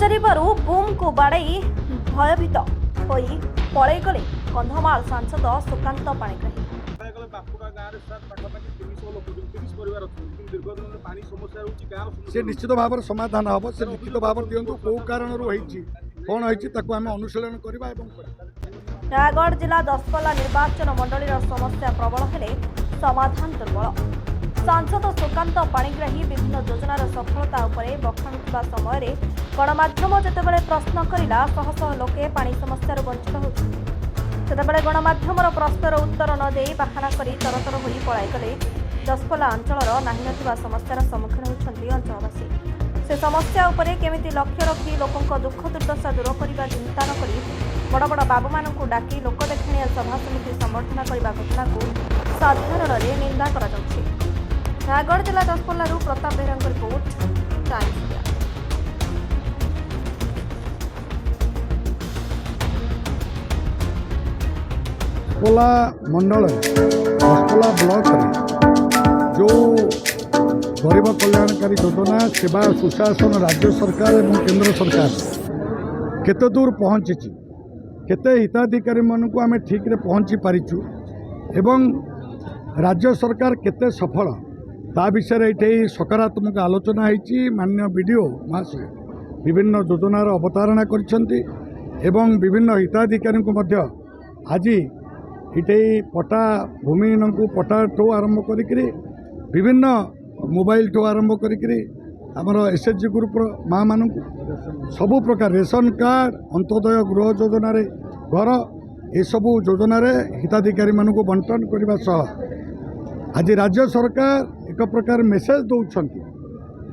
पचारू बुम को बाड़े भयभीत हो पलैगले कंधमाल सांसद सुकांत पाणिग्राही। बापुरा गाँव में सर पाखापाखि 300 लोक 30 परिवार अच्छे दीर्घ दिन पानी समस्या होगी से निश्चित भाव में समाधान हम से लिखित भाव दिंतु कौ कारण कौन होमें अनुशीलन करवा। रायगढ़ जिला दशपल्ला निर्वाचन मंडल समस्या प्रबल हेले समाधान दुर्बल। सांसद सुकांत पाणिग्राही विभिन्न योजनार सफलता उपरे बखाणुवा समय गणमाध्यम जेतेबेले प्रश्न करिला शह शह लोके पानी समस्यार वंचित होउछन्ति। सेतेबेले गणमाध्यमर प्रश्नर उत्तर न देई बाहाना करी तरतर होई पळाइगले दशपल्ला अंचलर नाही नथिबा समस्यार सम्मुखीन होउछन्ति अंचलवासी। से समस्या उपरे केमिति लक्ष्य रखी लोकंक दुख दुर्दशा दूर करबा चिंता न करी बड़ बड़ बाबूमानंकु डाकी लोक देखाणिया सभा समिति समर्थन करबा घटनाकु साधारण निंदा करा जाउछि। रायगढ़ जिला दशपल्लारू Pratap Behera report times India. Daspalla मंडल दशपल्ला ब्लॉक जो गरीब कल्याणकारी योजना सेवा सुशासन राज्य सरकार और केंद्र सरकार केते दूर पहुँची केते हिताधिकारी मानक आम ठीक रे पहुँची पारिचु एवं राज्य सरकार केते सफल ता विषय ये सकारात्मक आलोचना होती। माननीय वीडियो महाशय विभिन्न योजनार अवतारणा करछन्ति एवं विभिन्न हिताधिकारी को मध्य आज इटे पट्टा भूमिहीन को पट्टा ठू आरंभ करी विभिन्न मोबाइल ठू आरंभ करी आमर एसएचजी ग्रुप माँ मान सबु प्रकार रेशन कार्ड अंत्योदय गृह योजना घर ये सबू योजना हिताधिकारी मान बंटन करने सह आज राज्य सरकार एक प्रकार मेसेज दौरान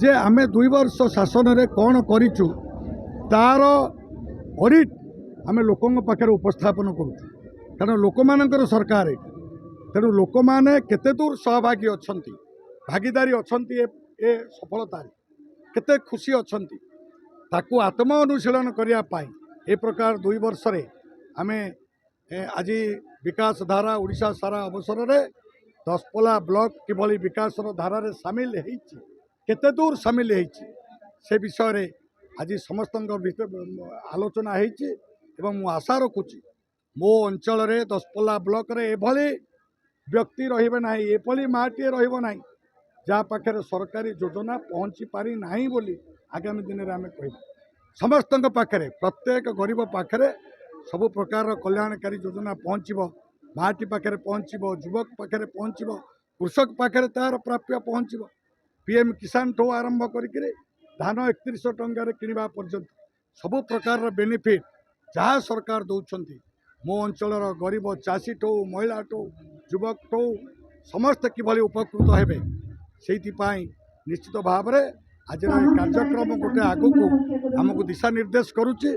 जे आम 2 वर्ष शासन में कौन करूँ तार ऑडिट आम लोकों पाखे उपस्थापन करुँ कारण लोक मानकर सरकार तेणु लोक मैंने केते दूर सहभागी अच्छा भागीदारी अच्छा ए सफलता केते खुशी अच्छा ताकू आत्म अनुशीलन करने ए प्रकार 2 वर्ष आम आज विकास धारा ओडिशा सारा अवसर में दशपल्ला ब्लॉक किभली विकास धारा सामिल होती केते दूर सामिल होती से विषय आज समस्त आलोचना होती। मु आशा रखुची मो अंचल रे दशपल्ला ब्लॉक रे एभली व्यक्ति रहिबे नाही एभली माटी रहिबो नाही जहाँ पाखे सरकारी योजना पहुँची पारि नाही बोली आगामी दिन में आम कह समस्त पाखे प्रत्येक गरीब पाखे सबु प्रकार कल्याणकारी योजना पहुँचब माटी पाखे पहुँचब युवक पाखे पहुँचब कृषक पाखे तार प्राप्य पहुँचब पीएम किसान ठू आरंभ करी धान 3100 टंकार किणवा पर्यंत सबु प्रकार बेनिफिट जहाँ सरकार दौरान मो अंचल गरीब चाषी ठू महिला ठू युवक ठू समस्त किभली उपकृत हेबे सेइथिपाई निश्चित भाव में आज कार्यक्रम गोटे आगक आमको दिशा निर्देश करुच्ची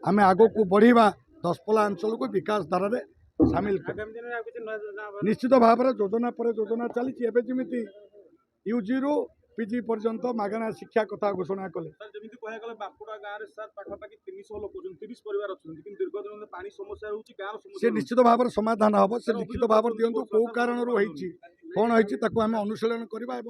आम आगक बढ़िया दशपल्ला अंचल को विकास धारा रे सामिल निश्चित भाव में योजना पर योजना चली जमी यूजी रु पीजी पर्यंत मागणा शिक्षा कथा घोषणा कले बापुरा गाँव में सर पाखापाखि 300 लोक 30 परिवार अच्छे दीर्घ दिन पानी समस्या होगी से निश्चित भाव में समाधान हम से लिखित भाव दिंतु कौ कारण कौन होमें अनुशीलन करवा।